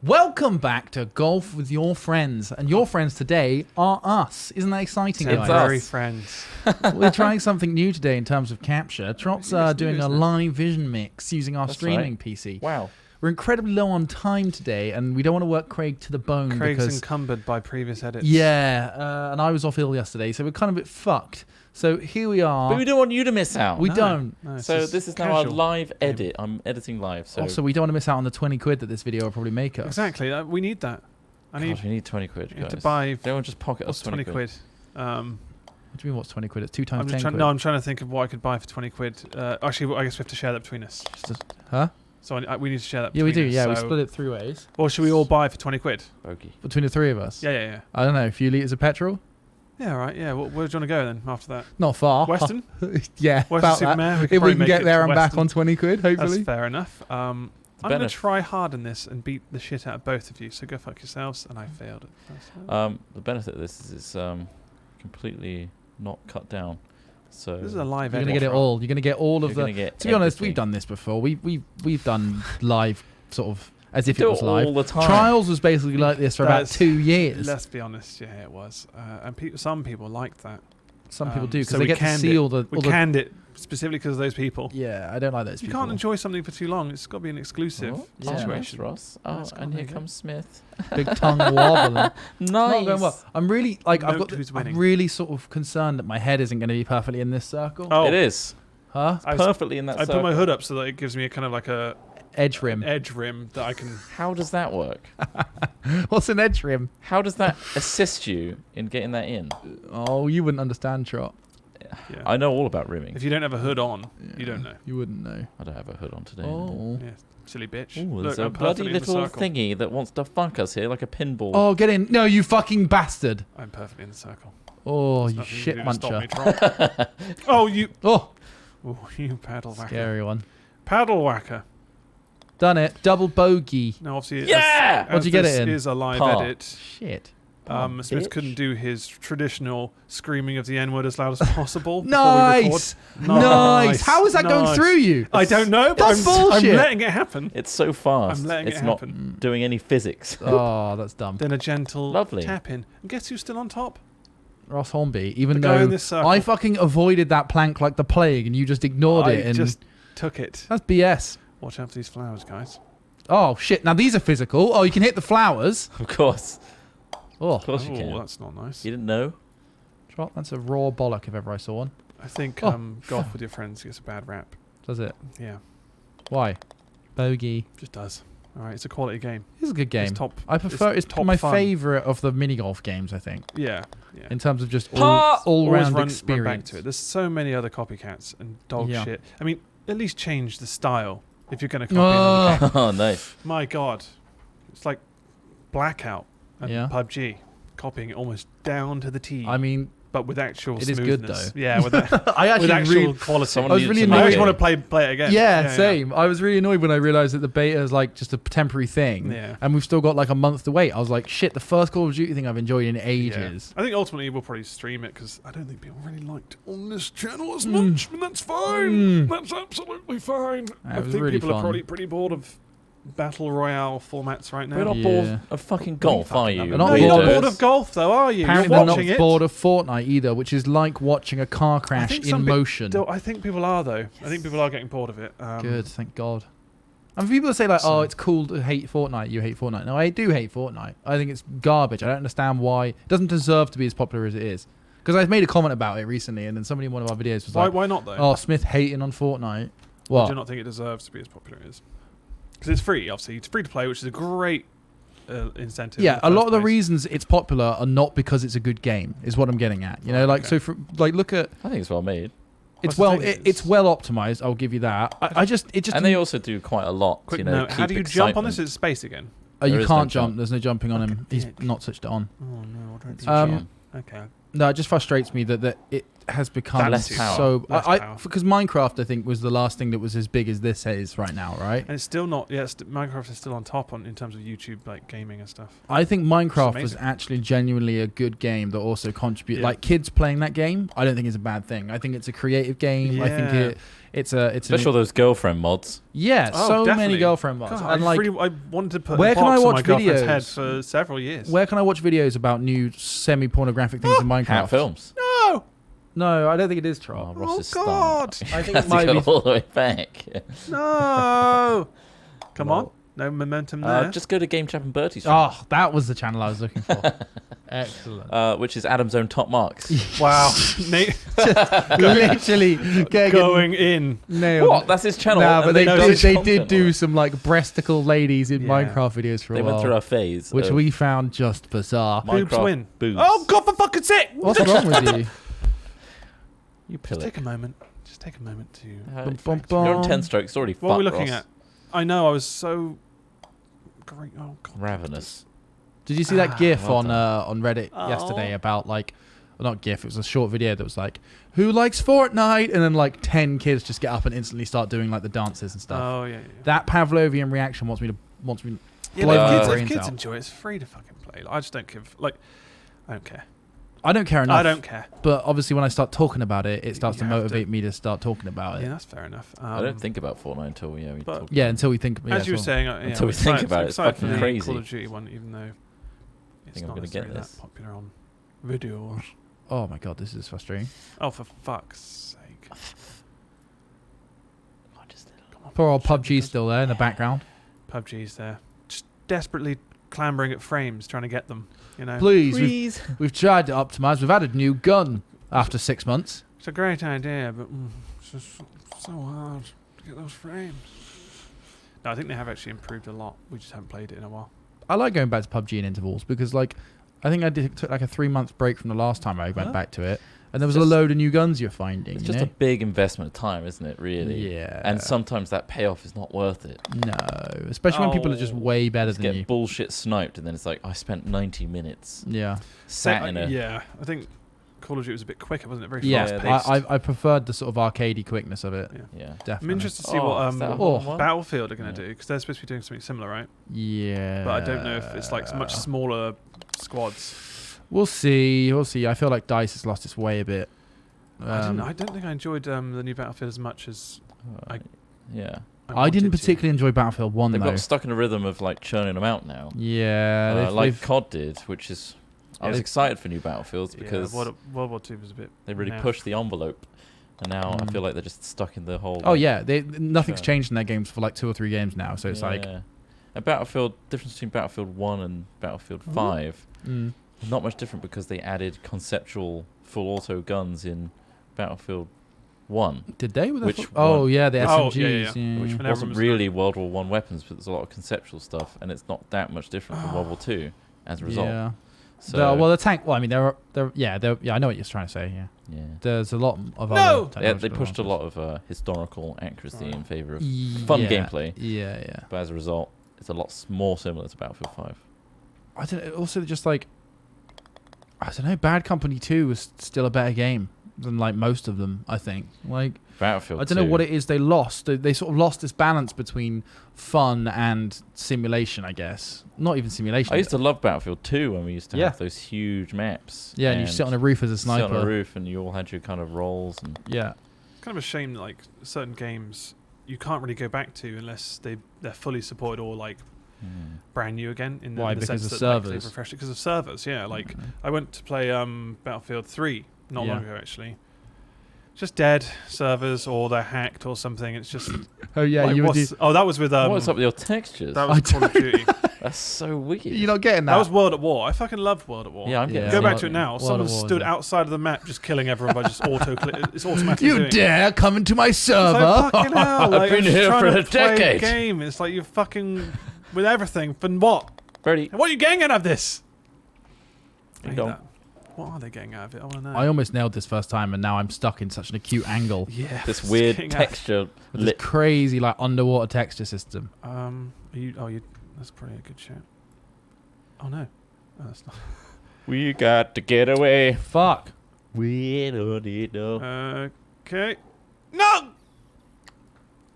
Welcome back to Golf with Your Friends. And your friends today are us. Isn't that exciting, guys? Temporary friends. We're trying something new today in terms of capture. Trot's doing a live vision mix using our streaming PC. Wow. We're incredibly low on time today, and we don't want to work Craig to the bone. Craig's because, encumbered by previous edits. Yeah, and I was off ill yesterday, so we're kind of a bit fucked. So here we are. But we don't want you to miss out. We don't. No, So this is now our live edit. I'm editing live. So Also, we don't want to miss out on the 20 quid that this video will probably make us. Exactly. We need that. we need 20 quid, you have guys. to buy. Don't just pocket us 20 quid. What What do you mean, what's 20 quid? It's 2 times 10 quid. No, I'm trying to think of what I could buy for 20 quid. Actually, I guess we have to share that between us. Huh? So we need to share that Yeah, between we do. us, Yeah, we so- split it 3 ways. Or should we all buy for 20 quid? Bogey. Between the 3 of us. Yeah. I don't know, a few litres of petrol? Yeah, right. Yeah. Where do you want to go then after that? Not far. Western? Yeah, Western about that. Supermare? If we probably can make get it there to and back Western. on 20 quid, hopefully. That's fair enough. I'm going to benefit- try hard in this and beat the shit out of both of you, so go fuck yourselves. And I failed at first. The benefit of this is it's completely not cut down. So This is a live You're edit. going to get it all. You're going to get all of You're the... gonna get To be honest, everything. we've done this before. We've done live sort of as if We do it was it live. all the time. Trials was basically like this for about That's- 2 years. Let's be honest, yeah, it was. And some people liked that. Some people do because so they we get to canned see it. all the... We all the canned it specifically because of those people. yeah, I don't like those You people. can't enjoy something for too long. It's got to be an exclusive Oh, Yeah. nice, situation. Ross. That's Oh, cool, and here there you go. comes Smith. Big tongue wobbling. Nice. It's not going well. I'm really like Note who's I'm winning. really sort of concerned that my head isn't going to be perfectly in this circle. Oh, It is. Huh? Perfectly in that I circle. put my hood up so that it gives me a kind of like a Edge rim. edge rim that I can. How does that work? What's an edge rim? How does that assist you in getting that in? Oh, you wouldn't understand, Trot. Yeah. I know all about rimming. If you don't have a hood on, you Yeah, don't know. You wouldn't know. I don't have a hood on today. Oh. Yeah, silly bitch. Ooh, Look, there's a I'm bloody perfectly in the little circle. thingy that wants to fuck us here like a pinball. Oh, get in. No, you fucking bastard. I'm perfectly in the circle. Oh, There's you nothing you shit can do to stop muncher. me, Tron. Oh, you. Oh, Oh, you paddle whacker. scary one. Paddle whacker. Done it. Double bogey. No, obviously. Yeah! As What'd you get this it in? is a live Par. edit. Shit. Smith bitch. couldn't do his traditional screaming of the N-word as loud as possible. Nice. Before we record. Nice. How is that going Nice. through you? I don't know, but That's I'm bullshit. letting it happen. It's so fast. I'm letting it's it not happen. doing any physics. Oh, that's dumb. Then a gentle Lovely. tap in. And guess who's still on top? Ross Hornby, even The guy in though this circle. I fucking avoided that plank like the plague and you just ignored I it. And just took it. that's BS. Watch out for these flowers, guys. Oh, shit. Now these are physical. Oh, you can hit the flowers. Of course. Oh, Of course you Oh, can. that's not nice. You didn't know? Trot, that's a raw bollock if ever I saw one. I think Oh. golf with your friends gets a bad rap. Does it? Yeah, Why? Bogey. just does. All right, it's a quality game. This is a good game. It's top. I prefer it's top my fun. favourite of the mini golf games, I think. Yeah. In terms of just Pa! all Always round run experience. back to it. There's so many other copycats and dog Yeah. shit. I mean, at least change the style if you're going to copy another game. Oh, nice. My God, it's like Blackout and Yeah. PUBG, copying it almost down to the T. I mean, but with actual It is good, smoothness. though. Yeah, with, that, I with actually actual really, quality. Someone I was needed really to I annoyed. always make want it. to play it again. yeah, same. I was really annoyed when I realised that the beta is like just a temporary thing, Yeah. and we've still got like a month to wait. I was like, shit, the first Call of Duty thing I've enjoyed in Yeah. ages. I think ultimately we'll probably stream it because I don't think people really liked it on this channel as Mm. much, but that's fine. Mm. That's absolutely fine. It I was think really people are fun. probably pretty bored of battle royale formats right now. We're not Yeah. bored of fucking golf, are you? We're No, not you're not bored. bored of golf, though, are you? Apparently, You're they're watching not it. bored of Fortnite either, which is like watching a car crash think in some bit- motion. I think people are, though. I think people are getting bored of it. Good, thank God. And for people that say like, So- "Oh, it's cool to hate Fortnite," you hate Fortnite. No, I do hate Fortnite. I think it's garbage. I don't understand why it doesn't deserve to be as popular as it is. Because I've made a comment about it recently, and then somebody in one of our videos was like, Why not, though? "Oh, Smith hating on Fortnite." I What? do not think it deserves to be as popular as it is. Because it's free, obviously. It's free to play, which is a great incentive. Yeah, in a the lot first of the place. reasons it's popular are not because it's a good game. Is what I'm getting at. You know, like Okay. so for like look at I think it's well made. it's the well thing is- it's well optimized. I'll give you that. I just And they also do quite a lot. Quick you know, note, how keep do you jump on this? excitement. It's space again. you there is can't no jump. jump. There's no jumping on him. Fucking He's dick. not switched on. Oh, no. I don't It's do Um, jump. jam. Okay. No, it just frustrates me that it has become Less power. so. Less power. Because Minecraft, I think, was the last thing that was as big as this is right now, right? And it's still not. Yeah, Minecraft is still on top in terms of YouTube like gaming and stuff. I think Minecraft was amazing. actually genuinely a good game that also contributed. Yeah. Like kids playing that game, I don't think it's a bad thing. I think it's a creative game. I think it's Especially all those girlfriend mods. Yeah, Oh, so many definitely. girlfriend mods. God, And like, I wanted to put where a can I box on watch my girlfriend's head videos? for several years. where can I watch videos about new semi-pornographic things in Minecraft? Cat films. No! No, I don't think it is Oh, Troll. Ross is God! I think Has it to might go be. all the way back. No! Come on. Well, No momentum there. Just go to Game Chap and Bertie's. Oh, that was the channel I was looking for. Excellent. Which is Adam's own top marks. Wow. Nate Literally going in. nailed. What? That's his channel. Nah, but and they know did, his they content did do on it. some like breasticle ladies in Yeah. Minecraft videos for They a while, went through a phase. which of we found just bizarre. Boobs Minecraft win. Boobs. Oh, God, for fucking sake! What's wrong with you? You Just pillock. take a moment. Just take a moment to... Bum, bum, bum. You're on 10 strokes. It's already What are we fucked, looking Ross. at? I know, I was so... Great. Oh, God. Ravenous. Did you see that GIF well on Reddit yesterday Oh. about like, well, not GIF, it was a short video that was like, who likes Fortnite? And then like 10 kids just get up and instantly start doing like the dances and stuff. Oh, yeah. That Pavlovian reaction wants me to Yeah, blow but my if brains kids out. enjoy it, it's free to fucking play. Like, I just don't give... Like, I don't care. I don't care enough. I don't care. But obviously, when I start talking about it, it starts to You have motivate me to start talking about it. Yeah, that's fair enough. I don't think about Fortnite until we but- talk. Yeah, until we think. As you were cool. saying, Until we think about it, it's excited for fucking the crazy. Call of Duty one, even though it's I'm not gonna get necessarily this. that popular on video. Oh my god, this is frustrating. Oh, for fuck's sake! Oh, just a little- Come on, Poor old shut PUBG's the- still there in the background. PUBG's there, just desperately clambering at frames, trying to get them. You know, Please, we've tried to optimize. We've added new gun after 6 months. it's a great idea, but it's just so hard to get those frames. No, I think they have actually improved a lot. We just haven't played it in a while. I like going back to PUBG in intervals because, like, I think took like a 3-month break from the last time I went Huh? back to it, and there was a Just- load of new guns you're finding. It's you just know? a big investment of time, isn't it? Really. Yeah. And sometimes that payoff is not worth it. No, especially when people are just Oh. way better Just than get you. bullshit sniped, and then it's like I spent 90 minutes Yeah. sat in a. Yeah, I think Call of Duty was a bit quicker, wasn't it? Very Yeah, fast Yeah, paced. I preferred the sort of arcadey quickness of it. Yeah. Yeah. Definitely. I'm interested to see Oh, what is that a Oh. one? Battlefield are going to Yeah. do, because they're supposed to be doing something similar, right? Yeah. But I don't know if it's like much smaller squads. We'll see. We'll see. I feel like DICE has lost its way a bit. I don't think I enjoyed the new Battlefield as much as I- Yeah. I didn't wanted to. particularly enjoy Battlefield 1 They've though. got stuck in a rhythm of like churning them out now. Yeah. Like they've- COD did, which is. I was Yeah. excited for new Battlefields Yeah, because World War II was a bit. they really naff. pushed the envelope, and now I Mm. feel like they're just stuck in the whole. Oh like, yeah, nothing's Sure. changed in their games for like 2 or 3 games now. So it's like, yeah. And Battlefield, difference between Battlefield 1 and Battlefield 5, mm, not much different because they added conceptual full auto guns in Battlefield 1. did they? With Which oh one? yeah, the Oh, SMGs. yeah, Yeah, yeah. Which It Whenever it wasn't was really World War 1 weapons, but there's a lot of conceptual stuff, and it's not that much different from World War 2 as a result. Yeah. So, Well, the tank. Well, I mean, yeah. I know what you're trying to say. Yeah. yeah. There's a lot of No! other Yeah, technological they pushed a advances. lot of historical accuracy in favor of Yeah, fun gameplay, Yeah. but as a result, it's a lot more similar to Battlefield 5. I don't know. Also, just like, I don't know. Bad Company 2 was still a better game than like most of them. I think. Like, Battlefield I don't know 2, what it is they lost. They sort of lost this balance between fun and simulation. I guess not even simulation. I used to love Battlefield 2 when we used to Yeah. have those huge maps. Yeah, and you sit on a roof as a sit on a sniper. roof, and you all had your kind of roles. And Yeah. It's kind of a shame that, like, certain games you can't really go back to unless they're fully supported or like brand new again. Why? In the Because sense of that, like, servers? they've refreshed it because of servers. Yeah, like Mhm. I went to play Battlefield 3 not Yeah. long ago actually. Just dead servers, or they're hacked or something. It's just Oh yeah, like, you would do. that was with what's up with your textures? that was Call of Duty. That's so weird. You're not getting that. That was World at War. I fucking loved World at War. Yeah, I'm getting Yeah. Go the back same to it thing. now. World Someone at War, stood yeah. outside of the map just killing everyone by just it's automatically You doing it. dare come into my It's server? like, fucking hell, like, I've been I'm just here trying for to a play decade. Game. It's like you're fucking with everything for what? Birdie, What are you getting out of this? I Ding hate dong. that. What are they getting out of it? I want to know. I almost nailed this first time, and now I'm stuck in such an acute angle. yeah. this it's weird getting out. texture With this lit. crazy like underwater texture system. Are you? Oh, you. That's probably a good shout. Oh no. Oh, that's not. We got to get away. Fuck. We don't need no. Okay. No.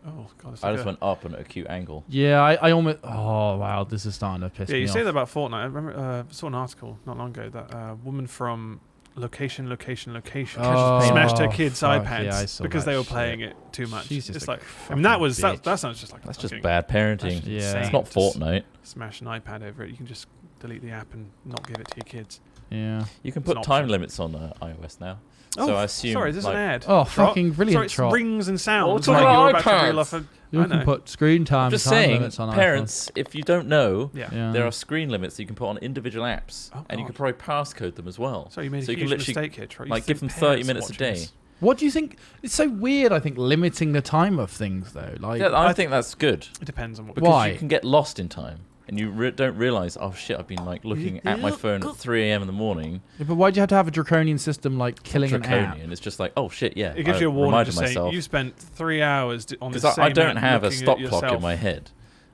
Oh god. I just went up on an acute angle. Yeah, I almost. Oh wow, this is starting to piss Yeah, me you off. say that about Fortnite. I remember I saw an article not long ago that woman from location Oh, smashed her kids' fuck, iPads yeah, I saw because that they were shit. playing it too much. She's just It's a like, I mean, that bitch. sounds just like That's just fucking bad parenting. that's Yeah. It's not insane. Just Fortnite. Smash an iPad over it. You can just delete the app and not give it to your kids. Yeah. You can It's put an time option. limits on iOS now. Oh, So I assume. sorry, there's like, an ad. Oh, Trot. fucking brilliant, Sorry, Trot. it's rings and sounds. Oh, like it's you're on about to iPads. reel off a. You I can know. put screen time, I'm just time saying, limits on parents, if you don't know, Yeah. iPhone. Yeah. there are screen limits that you can put on individual apps, Oh, and you God. can probably passcode them as well. Sorry, you made So a you can huge literally, mistake here, Trot. You like, give think them 30 parents minutes a watching day. this. What do you think? It's so weird. I think limiting the time of things though. Like, Yeah, I think that's good It depends on what. because Why? you can get lost in time, and you don't realize, oh shit, I've been like looking at my phone at 3 a.m. in the morning. yeah, but why do you have to have a draconian system like killing an app? Draconian. It's just like, oh shit, yeah. It gives I you a warning reminded to say myself you spent 3 hours on the because same I don't app have a looking at stop clock yourself. in my head,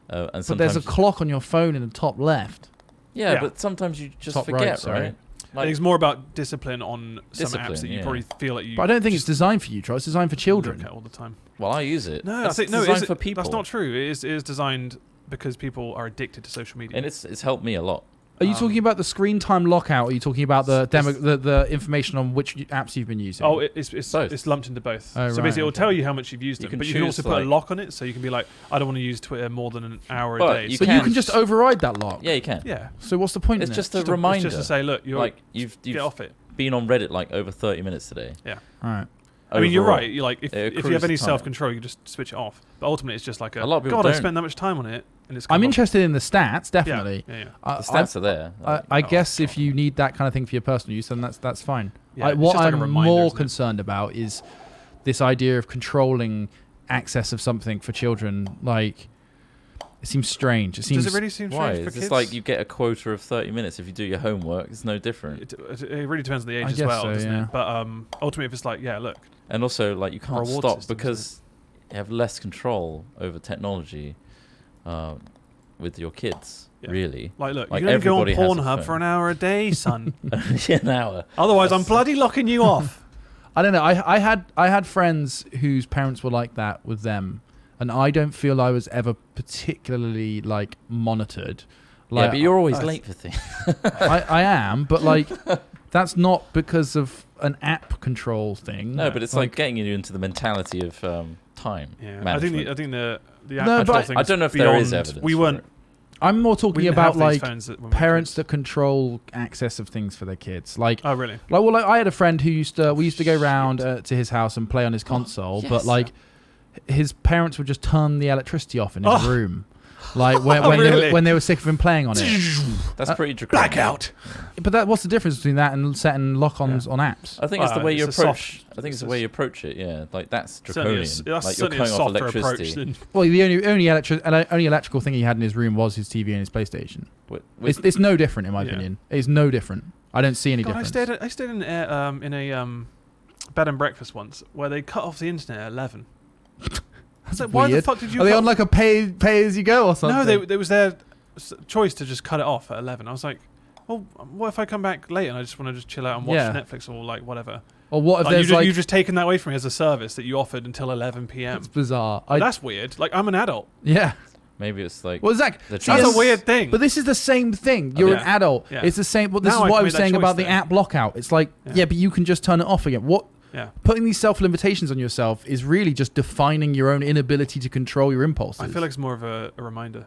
and But sometimes there's a clock on your phone in the top left. yeah, Yeah. but sometimes you just Top right, forget, sorry. right? I Like, think it's more about discipline on some Discipline, apps that you yeah. probably feel like you. But I don't think it's just designed for you, Troy. It's designed for look children. at all the time. well, I use it. No, That's I think no, designed it for is, people. that's not true. It is designed because people are addicted to social media. And it's helped me a lot. Are you talking about the screen time lockout? Or are you talking about the It's- the information on which apps you've been using? Oh, it's Both. it's lumped into both. Oh, so right, basically, it will okay. tell you how much you've used You them, can but you can choose, also put a like- lock on it, so you can be like, I don't want to use Twitter more than an hour a But day. you So but you can can just override that lock. Yeah, you can. yeah, So what's the point? It's in just it? a reminder. It's just to say, look, you're Like you've get off it. been on Reddit like over 30 minutes today. All right. I mean, you're Overall. right. You're like, if It you have accrues any time. self-control, you can just switch it off. But ultimately, it's just like A lot of people God, I don't. spent that much time on it, and it's. I'm come off. interested in the stats, Yeah, definitely. yeah, yeah. I, The stats are there. I Oh, guess if God. you need that kind of thing for your personal use, then that's fine. Yeah, it's What just like a I'm reminder, more isn't it? concerned about is this idea of controlling access of something for children. Like, it seems strange. It seems. Does it really seem Why? strange for It's kids? just like you get a quota of 30 minutes if you do your homework. It's no different. It really depends on the age I as guess well, so, doesn't yeah. it? But ultimately, if it's like, yeah, look, And also, like, you can't Reward stop system, because you have less control over technology with your kids, Yeah. really. like, look, Like, you can only go on everybody has a Pornhub phone. for an hour a day, son. Yeah, an hour. Otherwise, I'm That's- bloody locking you off. I don't know. I had friends whose parents were like that with them, and I don't feel I was ever particularly like monitored. Yeah, Like, but you're always I- late for things. I am, but like that's not because of an app control thing. No, but it's like getting you into the mentality of time Yeah, management. I think the No, app but control I thing I is don't know if there is beyond- evidence. We for weren't. it. I'm more We talking didn't about have these like phones when we were parents kids. that control access of things for their kids. Like, Oh, really? I had a friend who we used to go round to his house and play on his console, but yes. like his parents would just turn the electricity off in his Oh. room, like when Really? when they were sick of him playing on it. That's pretty draconian. Blackout. But what's the difference between that and setting lock-ons on apps? I think it's the Well, way you it's a approach. soft- I think it's the it's way you approach it. Yeah, like that's Certainly draconian. that's Like you're certainly a cutting off softer approach electricity. than. Well, the only electrical thing he had in his room was his TV and his PlayStation. With- It's no different in my Yeah. opinion. It's no different. I don't see any God, difference. I stayed in a bed and breakfast once where they cut off the internet at 11. I was like, why the Weird. fuck did you? Are they cut- on like a pay as you go or something? No, they was their choice to just cut it off at 11. I was like, well, what if I come back late and I just want to just chill out and watch Yeah. Netflix or like whatever? Or what if Like, there's like you've just taken that away from me as a service that you offered until 11 p.m. it's bizarre. That's weird. Like, I'm an adult. Yeah. Maybe it's like Well, Zach, the see, That's trans- a weird thing. But this is the same thing. You're an Yeah. adult. Yeah. It's the same. But this Now is I what I can was make that saying choice about the then. app lockout. It's like, Yeah. yeah, but you can just turn it off again. What? Yeah. Putting these self-limitations on yourself is really just defining your own inability to control your impulses. I feel like it's more of a reminder.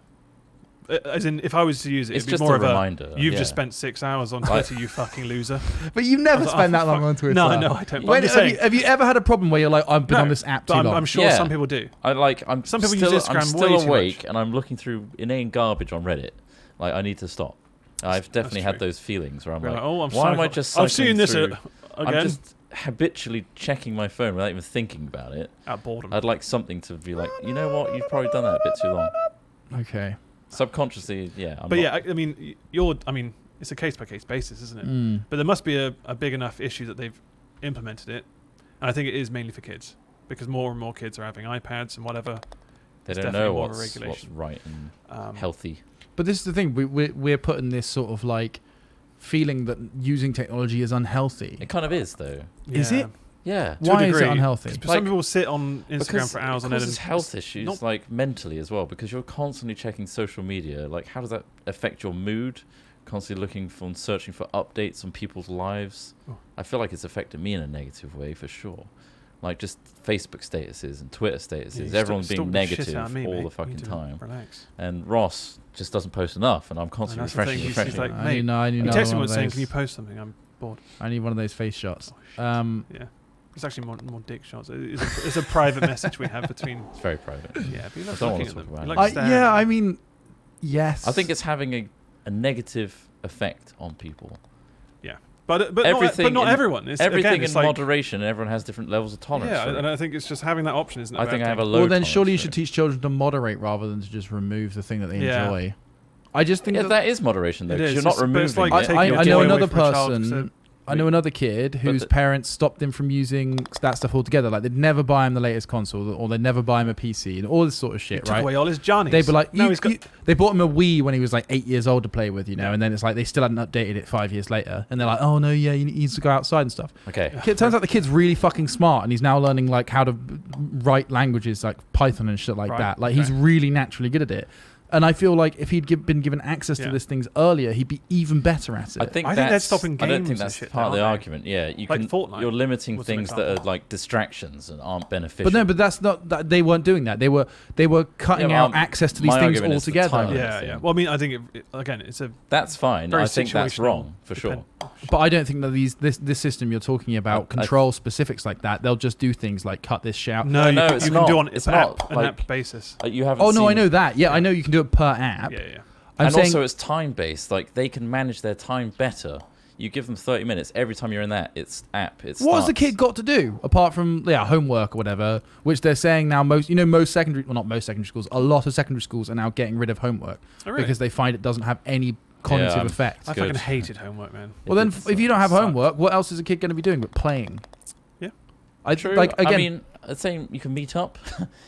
As in, if I was to use it, It's it'd be just more a of reminder. You've yeah. just spent 6 hours on Twitter, you fucking loser. But you've never I was like, spent oh, that long fuck. on Twitter. No, I don't. When, I'm just have, saying. have you ever had a problem where you're like, I've been No, on this app too But long? I'm sure Yeah. some people do. I'm Some people still, use I'm Instagram still way too awake much. and I'm looking through inane garbage on Reddit. Like I need to stop. I've definitely had true. those feelings where I'm You're like, like, oh, I'm why am I cycling. just I've cycling seen this through? again. I'm just habitually checking my phone without even thinking about it. Out boredom. I'd like something to be like, you know what, you've probably done that a bit too long. Okay. Subconsciously, yeah. But yeah, I mean, it's a case by case basis, isn't it? Mm. But there must be a big enough issue that they've implemented it, and I think it is mainly for kids because more and more kids are having iPads and whatever. they it's don't definitely know more of a what's regulation. right and Um, healthy. But this is the thing. We're putting this sort of like feeling that using technology is unhealthy. It kind of is, though. Is it? Yeah. Why is it unhealthy? Some people sit on Instagram for hours on end. It causes health issues, like mentally as well, because you're constantly checking social media. Like, how does that affect your mood? Constantly looking for and searching for updates on people's lives. Oh. I feel like it's affected me in a negative way for sure. Like just Facebook statuses and Twitter statuses, everyone's being negative all the fucking time. Relax. And Ross just doesn't post enough, and I'm constantly refreshing. He's like, I need he texted me saying, "Can you post something? I'm bored." I need one of those face shots. Yeah, it's actually more dick shots. It's a private message we have between. It's very private. Yeah, but you like I don't looking want to at talk them. about You like it. staring at them. I mean, yes. I think it's having a negative effect on people. But Everything not in- everyone. It's, Everything again, it's in like, moderation, and everyone has different levels of tolerance. yeah, for it. and I think it's just having that option, isn't it? I think I have a low. Well, then tolerance surely you for should it. teach children to moderate rather than to just remove the thing that they Yeah. enjoy. I just think Yeah, that is moderation though. It 'Cause is. You're not But it's removing like it. taking your I joy know away another from a child, person. so- I know another kid whose parents stopped him from using that stuff altogether. Like they'd never buy him the latest console, or they'd never buy him a PC, and all this sort of shit. Took Right? away all his Johnnies. They'd be like, no, he's got. they bought him a Wii when he was like 8 years old to play with, and then it's like they still hadn't updated it 5 years later, and they're like, oh no, yeah, he needs to go outside and stuff. Okay. It turns out the kid's really fucking smart, and he's now learning like how to write languages like Python and shit like Right, that. Like he's really naturally good at it. And I feel like if he'd been given access to these things earlier, he'd be even better at it. I think they're stopping I don't games think and that's shit part of now, the aren't argument. Yeah, you Like can. Fortnite You're limiting was an things that are example. like distractions and aren't beneficial. But no, but that's not. They weren't doing that. They were cutting Yeah, out access to these my things argument is the altogether. timing. Yeah, thing. yeah. Well, I mean, I think again, it's a That's fine. very I think that's situational wrong for sure. depend- But I don't think that this system you're talking about control specifics like that. They'll just do things like cut this shit out. No, you it's can not. do on It's an not app like basis. You haven't. Oh no, I seen- know that. Yeah, I know you can do it per app. Yeah, yeah. I'm and saying, also, it's time based. Like they can manage their time better. You give them 30 minutes every time you're in that. It's app. It's what has the kid got to do apart from homework or whatever? Which they're saying now most secondary, well not most secondary schools, a lot of secondary schools are now getting rid of homework because they find it doesn't have any cognitive effect. I good. fucking hated homework, man. Well then, if you don't have sucked. homework, what else is a kid going to be doing but playing? Yeah. True. Like again, I mean, I'd say you can meet up,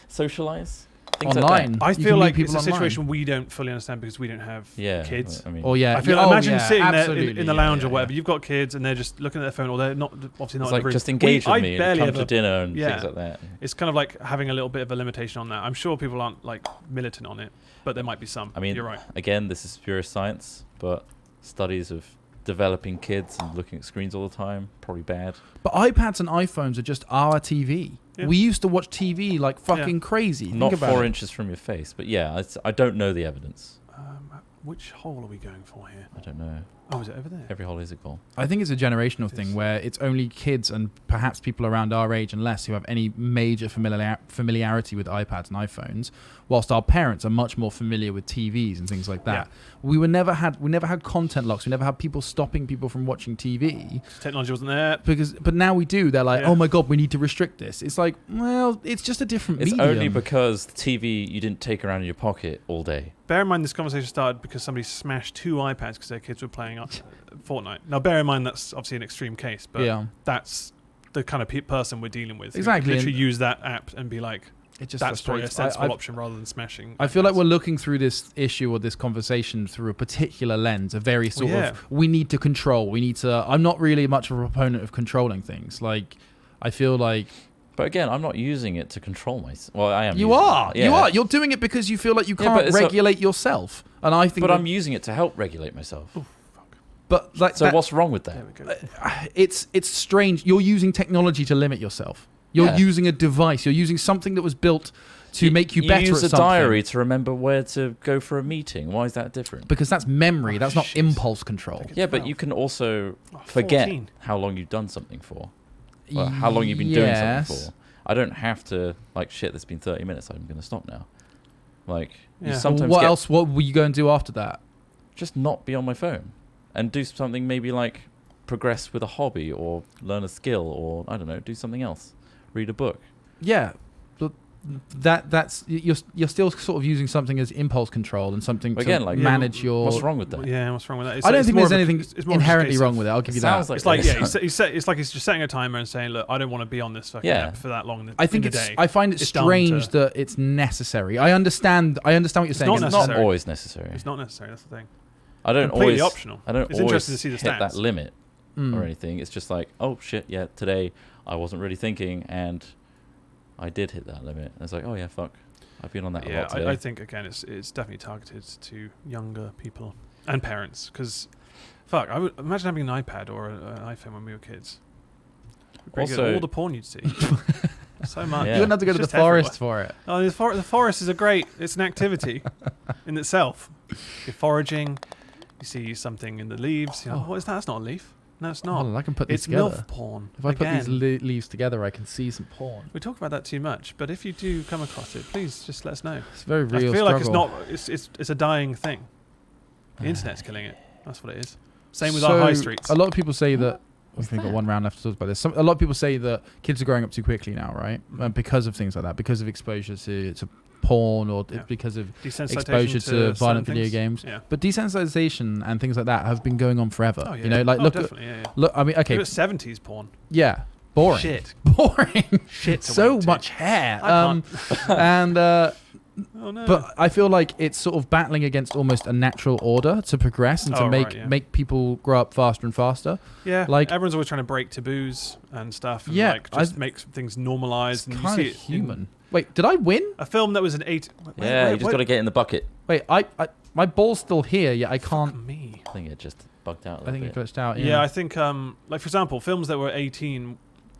socialize, things online. Like I You can feel meet like people it's a online. situation we don't fully understand because we don't have kids. I mean, Or yeah, I feel. oh, Imagine yeah, sitting there absolutely, in the lounge yeah, or whatever. yeah. You've got kids and they're just looking at their phone, or they're not obviously not it's in like the room. just engage I with me and barely come ever- to dinner and yeah. things like that. It's kind of like having a little bit of a limitation on that. I'm sure people aren't like militant on it, but there might be some. I mean, you're right. Again, this is pure science, but studies of developing kids and looking at screens all the time probably bad. But iPads and iPhones are just our TV. Yeah. We used to watch TV like fucking crazy. Not Think about 4 it. inches from your face, but yeah, I don't know the evidence. Which hole are we going for here? I don't know. Oh, is it over there? Every hole is a goal. I think it's a generational thing where it's only kids and perhaps people around our age and less who have any major familiarity with iPads and iPhones, whilst our parents are much more familiar with TVs and things like that. Yeah. We never had content locks. We never had people stopping people from watching TV Technology wasn't there. but now we do. They're like, Yeah. oh my god, we need to restrict this. It's like, well, it's just a different It's medium. only because the TV you didn't take around in your pocket all day. Bear in mind, this conversation started because somebody smashed 2 iPads because their kids were playing Fortnite. Now, bear in mind that's obviously an extreme case, but yeah, that's the kind of person we're dealing with. Exactly, You can literally and- use that app and be like, it just that's probably a frustrates. sensible option rather than smashing. I feel like iPads. we're looking through this issue or this conversation through a particular lens, a very sort yeah. of, we need to control. We need to. I'm not really much of a proponent of controlling things. Like, I feel like But again, I'm not using it to control myself. Well, I am. you using are. It. Yeah. You are. You're doing it because you feel like you Yeah, can't but it's regulate yourself. And I think. But that- I'm using it to help regulate myself. But like, So what's wrong with There that? we go. it's strange. You're using technology to limit yourself. You're Yeah. using a device. You're using something that was built to make you better use at a something. diary to remember where to go for a meeting. Why is that different? Because that's memory. Oh, That's not shit. impulse control. Take it Yeah, but 12. you can also Oh, forget 14. how long you've done something for. Well, how long you've been doing Yes. something for. I don't have to, like, shit, it's been 30 minutes, I'm going to stop now. Like, you Yeah. sometimes What get, else? What will you go and do after that? just not be on my phone. And do something maybe like progress with a hobby or learn a skill or, I don't know, do something else. Read a book. Yeah, but that's you're still sort of using something as impulse control and something Again, to like, manage your. What's wrong with that? Yeah, what's wrong with that? I don't It's think more there's of a- anything it's more of a inherently case wrong of- with it. I'll give It you that. sounds like It's like there is. it's like he's just setting a timer and saying, "Look, I don't want to be on this fucking Yeah. app for that long in the, I think in the it's. day." I find it It's down strange to- that it's necessary. I understand what you're saying. not It's necessary. not always necessary. It's not necessary. That's the thing. I don't completely always optional. I don't It's always interesting to see the hit that stats. limit Mm. or anything. It's just like, oh shit, yeah, today I wasn't really thinking and I did hit that limit. And it's like, oh yeah, fuck, I've been on that a Yeah, lot today. I think again, it's definitely targeted to younger people and parents. Because, fuck, I would imagine having an iPad or an iPhone when we were kids. Pretty good. Also- All the porn you'd see, so much. Yeah. You wouldn't have to go It's to the just everywhere. forest for it. Oh, the forest is it's an activity in itself. You're foraging, you see something in the leaves. You're like, Oh. what is that? That's not a leaf. No, it's not. Hold on, I can put these It's together. MILF porn. If I put these Again. leaves together, I can see some porn. We talk about that too much, but if you do come across it, please just let us know. It's a very real I feel like it's struggle. not. It's a dying thing. The internet's killing it. That's what it is. Same with So, our high streets. A lot of people say that. What's We've got that? one round left to talk about this. A lot of people say that kids are growing up too quickly now, right? Mhm. Because of things like that, because of exposure to porn, or Yeah. because of Desensitization exposure to violent certain video things. games. Yeah. But desensitization and things like that have been going on forever. Oh, yeah. You know, like look at definitely. Yeah, yeah. look. I mean, okay, Look at 70s porn. yeah, boring, Shit. boring, Shit. to so wait to. much hair. I And Oh no. but I feel like it's sort of battling against almost a natural order to progress and to Oh, make right, yeah. make people grow up faster and faster. yeah. like- Everyone's always trying to break taboos and stuff. And Yeah, like just make things normalized. It's And you kind see of it human. Wait, did I win? in a film that was an 8. Yeah, you just got to get in the bucket. Wait, I my ball's still here, yet I can't. Me. I think it just bugged out a I little think it bit. glitched out. Yeah, I think like for example, films that were 18,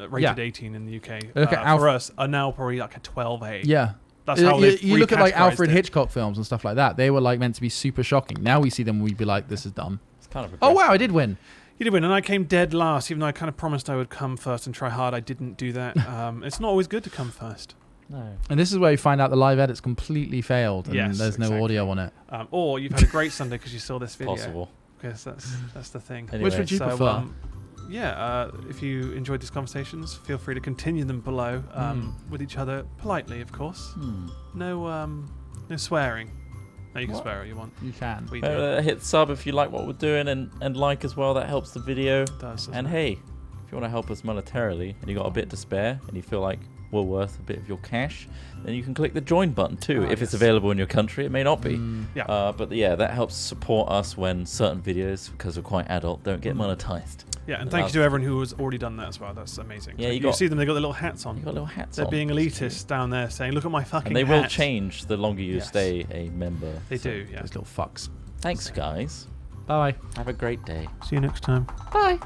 rated Yeah. 18 in the UK Look at for us are now probably like a 12A. yeah. That's how they you look at like Alfred it. Hitchcock films and stuff like that. They were like meant to be super shocking. Now we see them, we'd be like, this is dumb. It's kind of Oh regressive. wow, I did win. You did win, and I came dead last, even though I kind of promised I would come first and try hard. I didn't do that. It's not always good to come first. No. And this is where you find out the live edit's completely failed and Yes, there's no exactly. audio on it. Or you've had a great Sunday because you saw this video. Possible. Because that's the thing. Anyway, Which would you prefer? If you enjoyed these conversations, feel free to continue them below with each other politely, of course. No swearing. No, you can What? swear if you want. You can. We do. Hit sub if you like what we're doing and like as well. That helps the video. It does, doesn't And it? hey, if you want to help us monetarily and you got a bit to spare and you feel like we're worth a bit of your cash, then you can click the join button too. Ah, If it's yes. available in your country, it may not be. Yeah. But yeah, that helps support us when certain videos, because we're quite adult, don't get monetized. Yeah, and thank you to everyone who has already done that as well. That's amazing. Yeah, Like, you you got- see them, they got their little hats on. You got little hats They're on. being It's true. elitist down there saying, look at my fucking And they will hat. change the longer you Yes. stay a member. They So do, yeah. Those little fucks. Thanks, guys. Bye. Have a great day. See you next time. Bye.